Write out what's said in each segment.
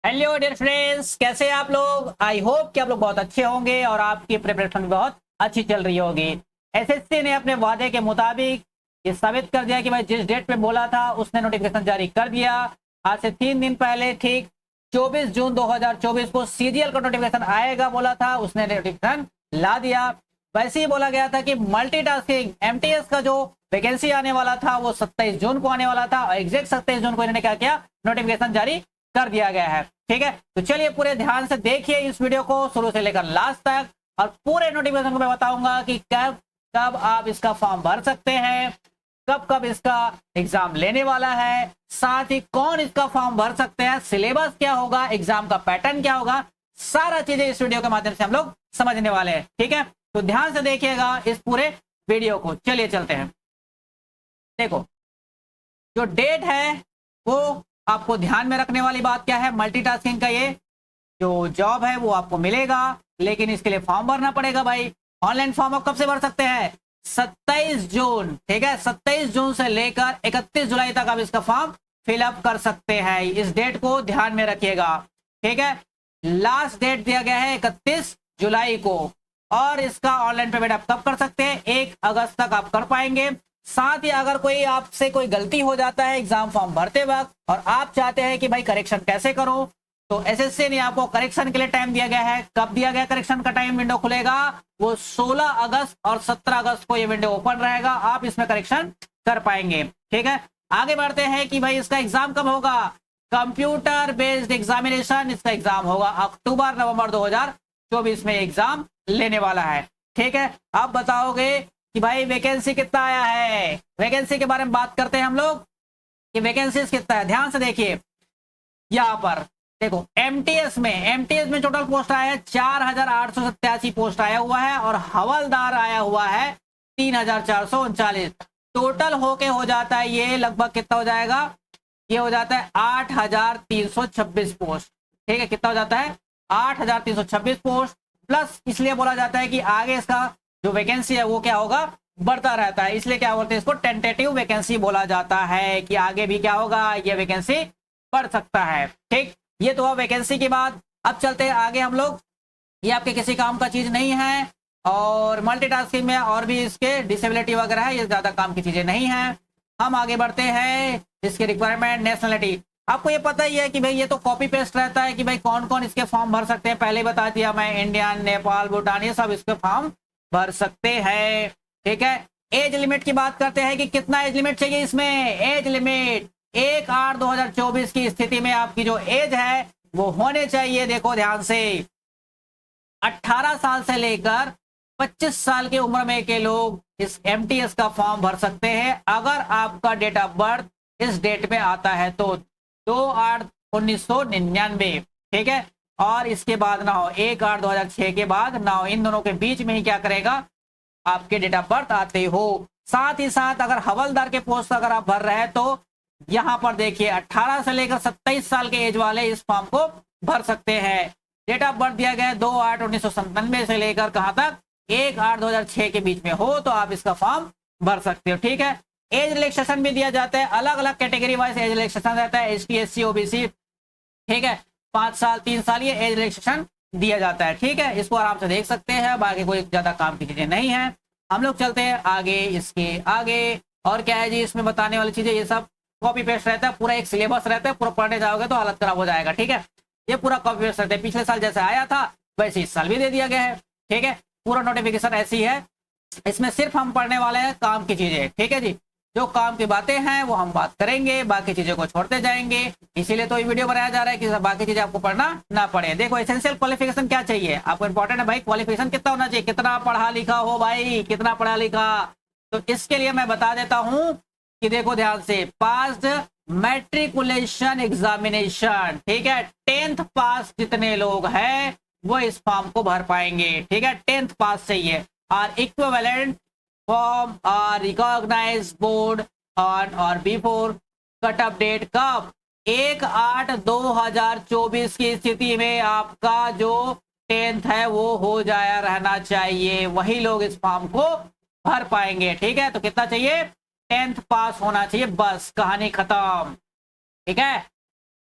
Hello dear friends, कैसे हैं आप लोग। आई होप कि आप लोग बहुत अच्छे होंगे और आपकी प्रिपरेशन बहुत अच्छी चल रही होगी। एसएससी ने अपने वादे के मुताबिक ये साबित कर दिया कि भाई जिस डेट पे बोला था उसने नोटिफिकेशन जारी कर दिया। आज से 3 दिन पहले ठीक 24 जून 2024 को सीजीएल का नोटिफिकेशन आएगा बोला था, उसने नोटिफिकेशन ला दिया। वैसे ही बोला गया था कि मल्टीटास्किंग एमटीएस का जो वैकेंसी आने वाला था वो 27 जून को आने वाला था और एग्जैक्ट 27 जून को इन्होंने क्या किया, नोटिफिकेशन जारी कर दिया गया है। ठीक है, तो चलिए पूरे ध्यान से देखिए इस वीडियो को शुरू से लेकर लास्ट तक और पूरे नोटिफिकेशन को मैं बताऊंगा कि कब कब आप इसका फॉर्म भर सकते हैं, कब कब इसका एग्जाम लेने वाला है, साथ ही कौन इसका फॉर्म भर सकते हैं, सिलेबस क्या होगा, एग्जाम का पैटर्न क्या होगा, सारा चीजें इस वीडियो के माध्यम से हम लोग समझने वाले हैं। ठीक है, तो ध्यान से देखिएगा इस पूरे वीडियो को। चलिए चलते हैं। देखो, जो डेट है वो आपको ध्यान में रखने वाली बात क्या है, मल्टीटास्किंग का ये जो जॉब है वो आपको मिलेगा, लेकिन इसके लिए फॉर्म भरना पड़ेगा भाई। ऑनलाइन फॉर्म आप कब से भर सकते हैं, 27 जून। ठीक है, 27 जून से लेकर 31 जुलाई तक आप इसका फॉर्म फिलअप कर सकते हैं। इस डेट को ध्यान में रखिएगा। ठीक है, लास्ट डेट दिया गया है 31 जुलाई को और इसका ऑनलाइन पेमेंट आप कब कर सकते हैं, 1 अगस्त तक आप कर पाएंगे। साथ ही अगर कोई आपसे कोई गलती हो जाता है एग्जाम फॉर्म भरते वक्त और आप चाहते हैं कि भाई करेक्शन कैसे करो, तो एसएससी ने आपको करेक्शन के लिए टाइम दिया गया है। कब दिया गया करेक्शन का टाइम, विंडो खुलेगा वो 16 अगस्त और 17 अगस्त को ये विंडो ओपन रहेगा, आप इसमें करेक्शन कर पाएंगे। ठीक है, आगे बढ़ते हैं कि भाई इसका एग्जाम कब होगा। कंप्यूटर बेस्ड एग्जामिनेशन, इसका एग्जाम होगा अक्टूबर नवंबर 2024 में एग्जाम लेने वाला है। ठीक है, आप बताओगे कि भाई वैकेंसी कितना आया है, वैकेंसी के बारे में बात करते हैं हम लोग कि वैकेंसी कितना है। ध्यान से देखिए, यहां पर देखो एमटीएस में टोटल पोस्ट आया है 4887 पोस्ट आया हुआ है और हवलदार आया हुआ है 3439। टोटल होके हो जाता है ये लगभग कितना हो जाएगा, ये हो जाता है 8326 पोस्ट। ठीक है, कितना हो जाता है 8326 पोस्ट प्लस, इसलिए बोला जाता है कि आगे इसका जो वैकेंसी है वो क्या होगा, बढ़ता रहता है, इसलिए क्या बोलते हैं इसको टेंटेटिव वैकेंसी बोला जाता है कि आगे भी क्या होगा, ये वैकेंसी बढ़ सकता है। ठीक, ये तो वैकेंसी की बात। अब चलते हैं आगे हम लोग, ये आपके किसी काम का चीज नहीं है और मल्टीटास्किंग में और भी इसके डिसेबिलिटी वगैरह है, ये ज्यादा काम की चीजें नहीं है। हम आगे बढ़ते हैं, इसकी रिक्वायरमेंट नेशनलिटी आपको ये पता ही है कि भाई ये तो कॉपी पेस्ट रहता है कि भाई कौन कौन इसके फॉर्म भर सकते हैं, पहले बता दिया मैं, इंडियन, नेपाल, भूटान, ये सब इसके फॉर्म भर सकते हैं। ठीक है, एज लिमिट की बात करते हैं कि कितना एज लिमिट चाहिए इसमें। एज लिमिट 1/8/2024 की स्थिति में आपकी जो एज है वो होने चाहिए, देखो ध्यान से, 18 साल से लेकर 25 साल की उम्र में के लोग इस एमटीएस का फॉर्म भर सकते हैं अगर आपका डेट ऑफ बर्थ इस डेट में आता है तो 2/8/1999। ठीक है, और इसके बाद ना हो 1/8/2006 के बाद ना हो, इन दोनों के बीच में ही क्या करेगा, आपके डेट ऑफ बर्थ आते हो। साथ ही साथ अगर हवलदार के पोस्ट अगर आप भर रहे हैं तो यहां पर देखिए 18 से लेकर 27 साल के एज वाले इस फॉर्म को भर सकते हैं। डेट ऑफ बर्थ दिया गया है 2/8/1997 से लेकर कहां तक, 1/8/2006 के बीच में हो तो आप इसका फॉर्म भर सकते हो। ठीक है, एज रिलैक्सेशन भी दिया जाता है, अलग अलग कैटेगरी वाइज एज रिलैक्सेशन रहता है, एसटी, एससी, ओबीसी। ठीक है, 5 साल 3 साल ये एज रिलैक्सेशन दिया जाता है। ठीक है, इसको आराम से देख सकते हैं, बाकी कोई ज्यादा काम की चीजें नहीं है। हम लोग चलते हैं आगे, इसके आगे और क्या है जी, इसमें बताने वाली चीजें ये सब कॉपी पेस्ट रहता है, पूरा एक सिलेबस रहता है, पूरा पढ़ने जाओगे तो हालत खराब हो जाएगा। ठीक है, ये पूरा कॉपी पेस्ट रहता है, पिछले साल जैसे आया था वैसे इस साल भी दे दिया गया है। ठीक है, पूरा नोटिफिकेशन ऐसी है, इसमें सिर्फ हम पढ़ने वाले हैं काम की चीजें। ठीक है जी, जो काम की बातें हैं वो हम बात करेंगे, बाकी चीजों को छोड़ते जाएंगे, इसीलिए तो ये वीडियो बनाया जा रहा है कि बाकी चीजें आपको पढ़ना ना पड़े। देखो एसेंशियल क्वालिफिकेशन क्या चाहिए आपको, इंपॉर्टेंट है भाई, क्वालिफिकेशन कितना होना चाहिए, कितना पढ़ा लिखा हो भाई, कितना पढ़ा लिखा। तो इसके लिए मैं बता देता हूं कि देखो ध्यान से, पास्ड मैट्रिकुलेशन एग्जामिनेशन। ठीक है, 10th पास जितने लोग हैं वो इस फॉर्म को भर पाएंगे। ठीक है, 10th पास चाहिए और इक्विवेलेंट फॉर्म और रिकॉग्नाइज बोर्ड ऑन और बिफोर कट ऑफ डेट कब, 1/8/2024 की स्थिति में आपका जो 10th है वो हो जाया रहना चाहिए, वही लोग इस फॉर्म को भर पाएंगे। ठीक है, तो कितना चाहिए, 10th पास होना चाहिए, बस कहानी खत्म। ठीक है,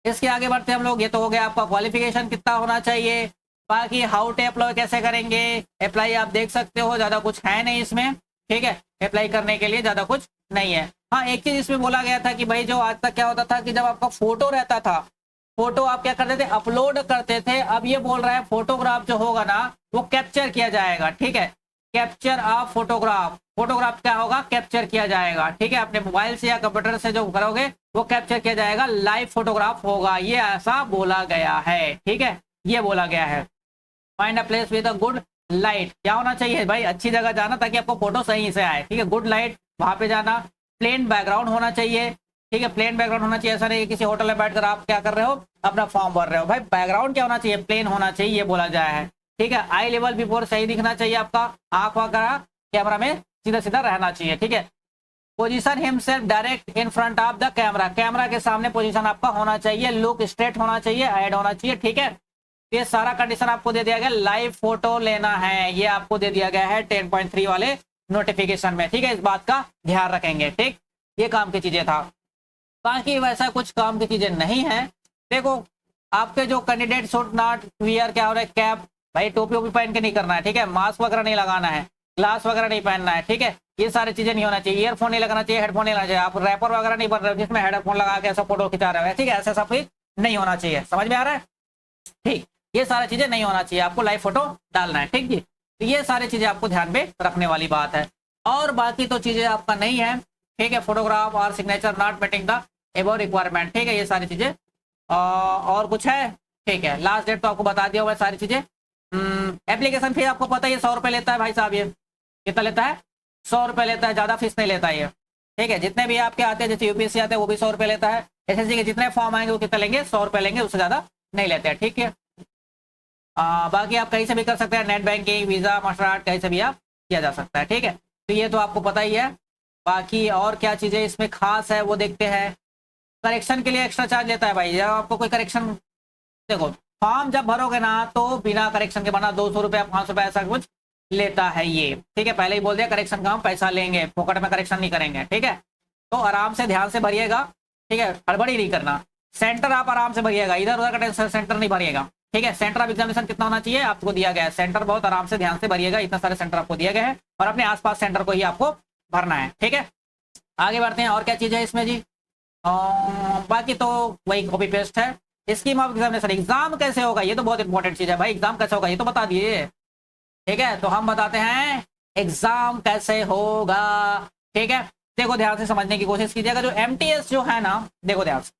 इसके आगे बढ़ते हम लोग। ये तो हो गया आपका क्वालिफिकेशन कितना होना चाहिए। बाकी हाउ टू अप्लाई कैसे करेंगे, अप्लाई आप देख सकते हो, ज्यादा कुछ है नहीं इसमें, ठीक है। अप्लाई करने के लिए ज्यादा कुछ नहीं है। हाँ, एक चीज इसमें बोला गया था कि भाई जो आज तक क्या होता था कि जब आपका फोटो रहता था, फोटो आप क्या करते थे, अपलोड करते थे। अब ये बोल रहा है फोटोग्राफ जो होगा ना वो कैप्चर किया जाएगा, ठीक है। कैप्चर ऑफ फोटोग्राफ, फोटोग्राफ क्या होगा, कैप्चर किया जाएगा, ठीक है। अपने मोबाइल से या कंप्यूटर से जो करोगे वो कैप्चर किया जाएगा, लाइव फोटोग्राफ होगा, ये ऐसा बोला गया है, ठीक है। ये बोला गया है। Find a place with a good light, क्या होना चाहिए भाई, अच्छी जगह जाना ताकि आपको फोटो सही से आए, ठीक है। गुड लाइट, वहां पे जाना। प्लेन बैकग्राउंड होना चाहिए, ठीक है। प्लेन बैकग्राउंड होना चाहिए, ऐसा नहीं कि किसी होटल में बैठकर आप क्या कर रहे हो, अपना फॉर्म भर रहे हो। भाई बैकग्राउंड क्या होना चाहिए, प्लेन होना चाहिए, ये बोला जाए है, ठीक है। आई लेवल बिफोर, सही दिखना चाहिए आपका, आंख वगैरह कैमरा में सीधा सीधा रहना चाहिए, ठीक है। Position himself direct in front of the camera, camera के सामने पोजीशन आपका होना चाहिए। लुक स्ट्रेट होना चाहिए, ऐड होना चाहिए, ठीक है। ये सारा कंडीशन आपको दे दिया गया। लाइव फोटो लेना है, ये आपको दे दिया गया है 10.3 वाले नोटिफिकेशन में, ठीक है। इस बात का ध्यान रखेंगे, ठीक। ये काम की चीजें था, बाकी वैसा कुछ काम की चीजें नहीं है। देखो आपके जो कैंडिडेट शुड नॉट वियर, क्या हो रहा है, कैप, भाई टोपी वोपी पहन के नहीं करना है, ठीक है। मास्क वगैरह नहीं लगाना है, ग्लास वगैरह नहीं पहनना है, ठीक है। ये सारी चीजें नहीं होना चाहिए। ईयरफोन नहीं लगाना चाहिए, हेडफोन नहीं लगाना चाहिए। आप रैपर वगैरह नहीं बन रहे हो जिसमें हेडफोन लगा के ऐसा फोटो खिंचा रहे हो, ठीक है। ऐसा सब कुछ नहीं होना चाहिए, समझ में आ रहा है, ठीक। ये सारी चीजें नहीं होना चाहिए, आपको लाइव फोटो डालना है, ठीक जी। तो ये सारी चीजें आपको ध्यान में रखने वाली बात है। और बाकी तो चीजें आपका नहीं है, ठीक है। फोटोग्राफ और signature not meeting the above requirement, ठीक है। ये सारी चीजें और कुछ है, ठीक है। लास्ट डेट तो आपको बता दिया हुआ है सारी चीजें। एप्लीकेशन फीस आपको पता है, ये 100 रुपये लेता है भाई साहब। ये कितना लेता है, 100 रुपये लेता है, ज्यादा फीस नहीं लेता है ये, ठीक है। जितने भी आपके आते हैं, जैसे यूपीएससी आते हैं वो भी 100 रुपये लेता है। एसएससी के जितने फॉर्म आएंगे वो कितना लेंगे, 100 रुपये लेंगे, उससे ज्यादा नहीं लेते हैं, ठीक है। बाकी आप कहीं से भी कर सकते हैं, नेट बैंकिंग, वीजा, मास्टरकार्ड, कहीं से भी आप किया जा सकता है, ठीक है। तो ये तो आपको पता ही है। बाकी और क्या चीजें इसमें खास है वो देखते हैं। करेक्शन के लिए एक्स्ट्रा चार्ज लेता है भाई, जब आपको कोई करेक्शन, देखो फॉर्म जब भरोगे ना तो बिना करेक्शन के बना 200 रुपया 500 रुपया ऐसा कुछ लेता है ये, ठीक है। पहले ही बोल दिया करेक्शन का हम पैसा लेंगे, फोकट में करेक्शन नहीं करेंगे, ठीक है। तो आराम से ध्यान से भरिएगा, ठीक है, हड़बड़ी नहीं करना। सेंटर आप आराम से भरिएगा, इधर उधर का सेंटर नहीं भरिएगा, ठीक है। सेंटर ऑफ एग्जामिनेशन कितना होना चाहिए आपको दिया गया है, सेंटर बहुत आराम से ध्यान से भरिएगा, इतना सारे सेंटर आपको दिया गया है और अपने आसपास सेंटर को ही आपको भरना है, ठीक है। आगे बढ़ते हैं, और क्या चीज है इसमें जी। बाकी तो वही कॉपी पेस्ट है। स्कीम ऑफ एग्जामिनेशन, एग्जाम कैसे होगा, ये तो बहुत इंपॉर्टेंट चीज है भाई। एग्जाम कैसे होगा ये तो बता दिए, ठीक है। तो हम बताते हैं एग्जाम कैसे होगा, ठीक है। देखो ध्यान से समझने की कोशिश कीजिएगा। जो एमटीएस जो है ना, देखो ध्यान से,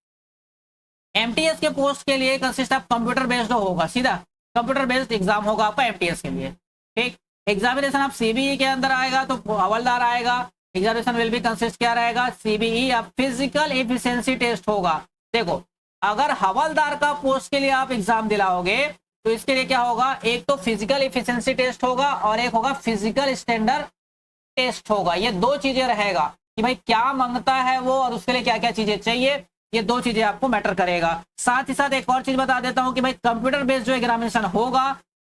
एमटीएस के पोस्ट के लिए कंसिस्ट ऑफ कंप्यूटर बेस्ड होगा, सीधा कंप्यूटर बेस्ड एग्जाम होगा आपका एमटीएस के लिए, ठीक। एग्जामिनेशन आप सीबीई के अंदर आएगा तो हवलदार आएगा। एग्जामिनेशन विल बी कंसिस्ट क्या रहेगा, सीबीई या फिजिकल एफिशिएंसी टेस्ट होगा। देखो अगर हवलदार का पोस्ट के लिए आप एग्जाम दिलाओगे तो इसके लिए क्या होगा, एक तो फिजिकल एफिशिएंसी टेस्ट होगा और एक होगा फिजिकल स्टैंडर्ड टेस्ट होगा। ये दो चीजें रहेगा कि भाई क्या मांगता है वो और उसके लिए क्या क्या चीजें चाहिए, ये दो चीजें आपको मैटर करेगा। साथ ही साथ एक और चीज बता देता हूं कि भाई कंप्यूटर बेस्ड जो एग्जामिनेशन होगा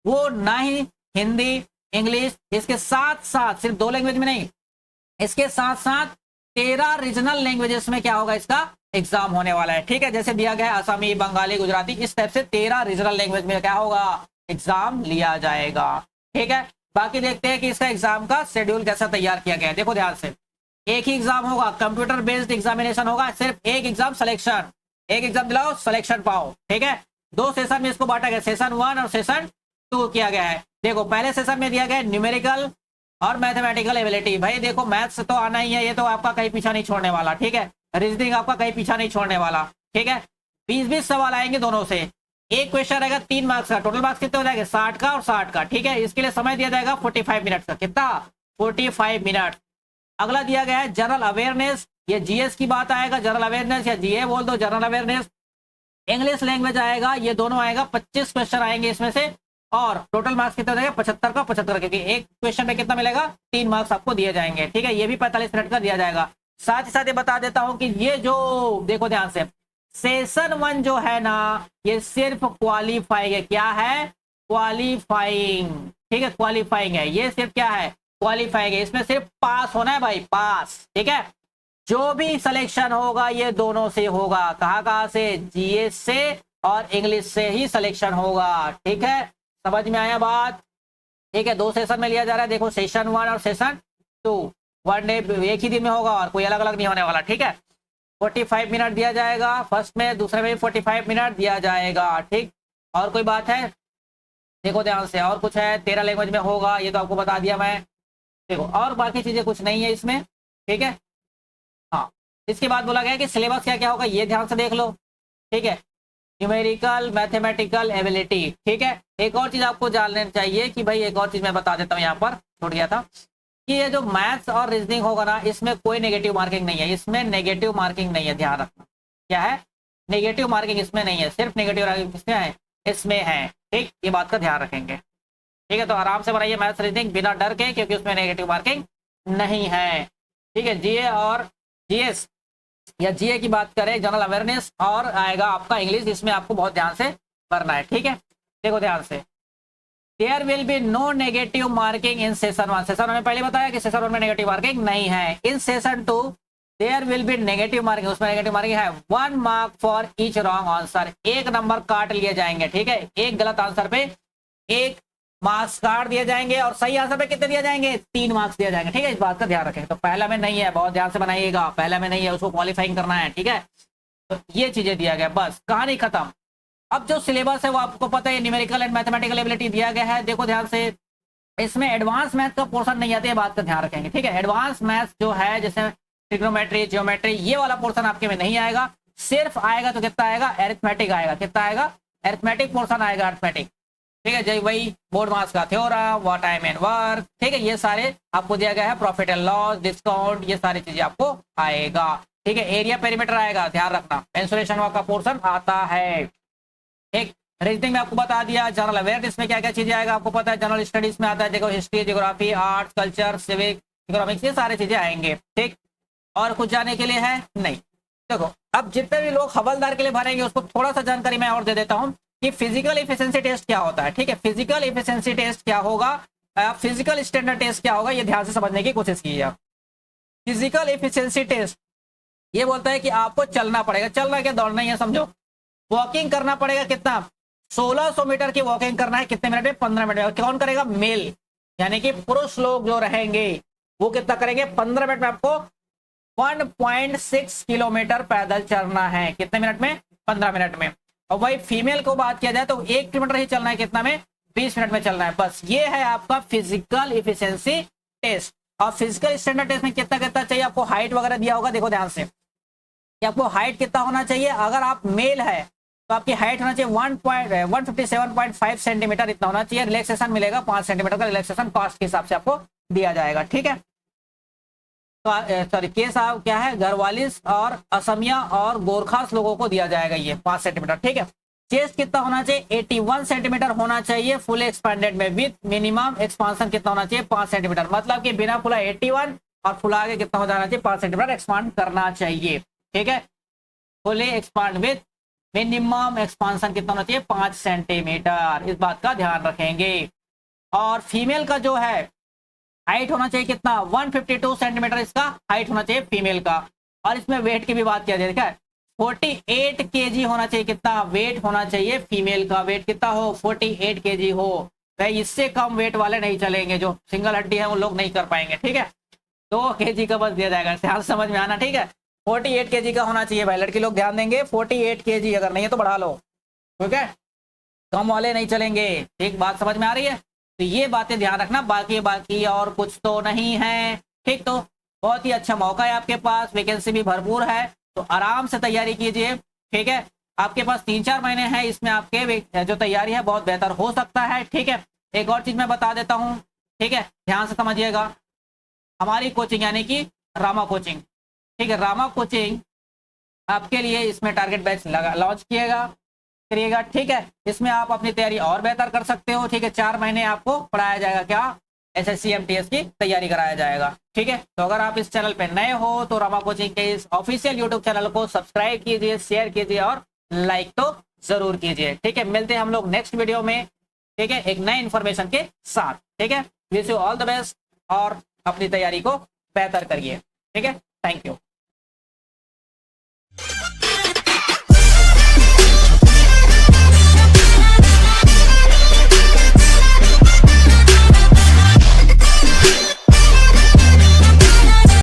वो ना ही हिंदी इंग्लिश, इसके साथ साथ सिर्फ 2 लैंग्वेज में नहीं, इसके साथ साथ 13 रीजनल लैंग्वेजेस में क्या होगा, इसका एग्जाम होने वाला है, ठीक है। जैसे दिया गया है असमी, बंगाली, गुजराती, इस टाइप से 13 रीजनल लैंग्वेज में क्या होगा, एग्जाम लिया जाएगा, ठीक है। बाकी देखते हैं कि इसका एग्जाम का शेड्यूल कैसा तैयार किया गया है। देखो ध्यान से, एक ही एग्जाम होगा, कंप्यूटर बेस्ड एग्जामिनेशन होगा, सिर्फ एक एग्जाम सिलेक्शन, एक एग्जाम दिलाओ सिलेक्शन पाओ, ठीक है। 2 सेशन में इसको बांटा गया, सेशन 1 और सेशन 2 किया गया है। देखो पहले सेशन में दिया गया है न्यूमेरिकल और मैथमेटिकल एबिलिटी। भाई देखो मैथ्स तो आना ही है, ये तो आपका कहीं पीछा नहीं छोड़ने वाला, ठीक है। रीजनिंग आपका कहीं पीछा नहीं छोड़ने वाला, ठीक है। 20-20 सवाल आएंगे दोनों से, एक क्वेश्चन रहेगा 3 मार्क्स का, टोटल मार्क्स कितने हो जाएंगे, 60 का और 60 का, ठीक है। इसके लिए समय दिया जाएगा 45 मिनट का, कितना, 45 मिनट। अगला दिया गया है जनरल अवेयरनेस, ये जीएस की बात आएगा, जनरल अवेयरनेस या जीए बोल दो, जनरल अवेयरनेस। इंग्लिश लैंग्वेज आएगा, ये दोनों आएगा, 25 क्वेश्चन आएंगे इसमें से और टोटल मार्क्स कितना देगा, 75 का 75, क्योंकि एक क्वेश्चन में कितना मिलेगा, 3 मार्क्स आपको दिए जाएंगे, ठीक है। ये भी 45 मिनट का दिया जाएगा। साथ ही साथ ये बता देता हूं कि ये जो देखो ध्यान से, सेशन 1 जो है ना ये सिर्फ क्वालिफाइंग है, क्या है, क्वालिफाइंग, ठीक है, क्वालिफाइंग है, ये सिर्फ क्या है, क्वालिफाइंग है। इसमें सिर्फ पास होना है भाई, पास, ठीक है। जो भी सिलेक्शन होगा ये दोनों से होगा। कहाँ से? जीएस से और इंग्लिश से ही सिलेक्शन होगा। ठीक है, समझ में आया बात? ठीक है, 2 सेशन में लिया जा रहा है। देखो सेशन 1 और सेशन 2 1 डे एक ही दिन में होगा और कोई अलग अलग नहीं होने वाला। ठीक है, 45 मिनट दिया जाएगा फर्स्ट में, दूसरे में भी 45 मिनट दिया जाएगा। ठीक, और कोई बात है? देखो ध्यान से, और कुछ है? 13 लैंग्वेज में होगा, ये तो आपको बता दिया मैं। देखो और बाकी चीजें कुछ नहीं है इसमें। ठीक है, हाँ, इसके बाद बोला गया कि सिलेबस क्या क्या होगा, ये ध्यान से देख लो। ठीक है, न्यूमेरिकल मैथमेटिकल एबिलिटी। ठीक है, एक और चीज आपको जान लेना चाहिए कि भाई, एक और चीज मैं बता देता हूँ, यहाँ पर छूट गया था कि ये जो मैथ्स और रीजनिंग होगा ना, इसमें कोई नेगेटिव मार्किंग नहीं है। इसमें नेगेटिव मार्किंग नहीं है, ध्यान रखना। क्या है? नेगेटिव मार्किंग इसमें नहीं है, सिर्फ नेगेटिव मार्किंग किसमें है? इसमें है। ठीक, ये बात का ध्यान रखेंगे। ठीक है, तो आराम से बनाइए मैथ्स रीजनिंग बिना डर के, क्योंकि उसमें नेगेटिव मार्किंग नहीं है। ठीक है, जीए और जीएस या जीए की बात करें, जनरल अवेयरनेस, और आएगा आपका इंग्लिश, इसमें आपको बहुत ध्यान से पढ़ना है। ठीक है, देखो ध्यान से, there will be no negative marking in session 1। Session 1 में पहले बताया कि सेशन 1 में नेगेटिव मार्किंग नहीं है। In session 2 there will be negative marking, उसमें नेगेटिव मार्किंग है। 1 mark for each wrong answer, 1 number काट लिए जाएंगे। ठीक है, एक गलत आंसर पे 1 मार्क्स काट दिए जाएंगे, और सही आंसर पे कितने दिए जाएंगे? 3 मार्क्स दिए जाएंगे। ठीक है, इस बात का ध्यान रखें। तो पहला में नहीं है, बहुत ध्यान से बनाइएगा, पहला में नहीं है, उसको क्वालिफाइंग करना है। ठीक है, तो ये चीजें दिया गया, बस कहानी खत्म। अब जो सिलेबस है वो आपको पता है, न्यूमेरिकल एंड मैथमेटिकल एबिलिटी दिया गया है। देखो ध्यान से, इसमें एडवांस मैथ का पोर्शन नहीं आता है, बात का ध्यान रखेंगे। ठीक है, एडवांस मैथ जो है, जैसे ट्रिग्नोमेट्री, ज्योमेट्री, ये वाला पोर्शन आपके में नहीं आएगा। सिर्फ आएगा तो कितना आएगा? अरिथमेटिक आएगा। कितना आएगा? अरिथमेटिक पोर्शन आएगा, अरिथमेटिक। ठीक है, जय वही बोर्ड मास का theorem, what time and work. ठीक है, ये सारे आपको दिया गया है, प्रॉफिट एंड लॉस, डिस्काउंट, ये सारी चीजें आपको आएगा। ठीक है, एरिया पेरीमीटर आएगा, ध्यान रखना। इंसुलेशन का पोर्शन आता है। ठीक, रीजनिंग में आपको बता दिया। जनरल अवेयरनेस में क्या क्या चीजें आएगा आपको पता है। जनरल स्टडीज में आता है, देखो history, geography, arts, culture, civic, economics, ये सारी चीजें आएंगे। ठीक, और कुछ जाने के लिए है नहीं। देखो, अब जितने भी लोग हवलदार के लिए भरेंगे उसको थोड़ा सा जानकारी मैं और दे देता हूँ कि फिजिकल एफिशिएंसी टेस्ट क्या होता है। ठीक है, फिजिकल एफिशिएंसी टेस्ट क्या होगा, फिजिकल स्टैंडर्ड टेस्ट क्या होगा, ये ध्यान से समझने की कोशिश कीजिए आप। फिजिकल एफिशिएंसी टेस्ट ये बोलता है कि आपको चलना पड़ेगा। चलना क्या? दौड़ना ही है, समझो। वॉकिंग करना पड़ेगा, कितना? 1600 मीटर की वॉकिंग करना है, कितने मिनट में? 15 मिनट में। और कौन करेगा? मेल, यानी कि पुरुष लोग जो रहेंगे वो कितना करेंगे? 15 मिनट में आपको 1.6 किलोमीटर पैदल चलना है। कितने मिनट में? 15 मिनट में। और वही फीमेल को बात किया जाए तो 1 किलोमीटर ही चलना है, कितना में? 20 मिनट में चलना है। बस ये है आपका फिजिकल एफिशिएंसी टेस्ट। और फिजिकल स्टैंडर्ड टेस्ट में कितना कितना चाहिए आपको? हाइट वगैरह दिया होगा, देखो ध्यान से कि आपको हाइट कितना होना चाहिए। अगर आप मेल है तो आपकी हाइट होना चाहिए 157.5 सेंटीमीटर, इतना होना चाहिए। रिलैक्सेशन मिलेगा 5 सेंटीमीटर का, रिलैक्सेशन कास्ट के हिसाब से आपको दिया जाएगा। ठीक है, तो सॉरी, केस आप क्या है? गढ़वालिस और असमिया और गोरखास लोगों को दिया जाएगा ये 5 सेंटीमीटर। ठीक है, चेस्ट कितना होना चाहिए? 81 सेंटीमीटर होना चाहिए फुल एक्सपेंडेड में, विथ मिनिमम एक्सपांशन कितना होना चाहिए? 5 सेंटीमीटर। मतलब कि बिना फुला 81 और फुला के कितना हो जाना चाहिए? 5 सेंटीमीटर एक्सपांड करना चाहिए। ठीक है, fully expand with minimum expansion कितना होना चाहिए? 5 सेंटीमीटर। इस बात का ध्यान रखेंगे। और फीमेल का जो है हाइट होना चाहिए कितना? 152 सेंटीमीटर इसका हाइट होना चाहिए फीमेल का। और इसमें वेट की भी बात किया जाए, देखा है, 48 केजी होना चाहिए। कितना वेट होना चाहिए फीमेल का? वेट कितना हो? 48 केजी हो। भाई इससे कम वेट वाले नहीं चलेंगे, जो सिंगल हड्डी है वो लोग नहीं कर पाएंगे। ठीक है, 2 केजी का बस दिया जाएगा, ध्यान समझ में आना। ठीक है, 48 केजी का होना चाहिए भाई, लड़की लोग ध्यान देंगे। 48 केजी, अगर नहीं है तो बढ़ा लो। ठीक है, कम वाले नहीं चलेंगे। एक बात समझ में आ रही है? तो ये बातें ध्यान रखना, बाकी और कुछ तो नहीं है। ठीक, तो बहुत ही अच्छा मौका है आपके पास, वैकेंसी भी भरपूर है, तो आराम से तैयारी कीजिए। ठीक है, आपके पास 3-4 महीने हैं, इसमें आपके जो तैयारी है बहुत बेहतर हो सकता है। ठीक है, एक और चीज मैं बता देता हूँ। ठीक है, ध्यान से समझिएगा। हमारी कोचिंग यानी कि रामा कोचिंग, ठीक है, रामा कोचिंग आपके लिए इसमें टारगेट बैच लॉन्च करिएगा। ठीक है, इसमें आप अपनी तैयारी और बेहतर कर सकते हो। ठीक है, 4 महीने आपको पढ़ाया जाएगा, क्या? SSC MTS की तैयारी कराया जाएगा। ठीक है, तो अगर आप इस चैनल पे नए हो तो रामा कोचिंग के इस ऑफिशियल यूट्यूब चैनल को सब्सक्राइब कीजिए, शेयर कीजिए और लाइक तो जरूर कीजिए। ठीक है, मिलते हैं हम लोग नेक्स्ट वीडियो में। ठीक है, एक नए इन्फॉर्मेशन के साथ। ठीक है, wish you all the best और अपनी तैयारी को बेहतर करिए। ठीक है, थैंक यू।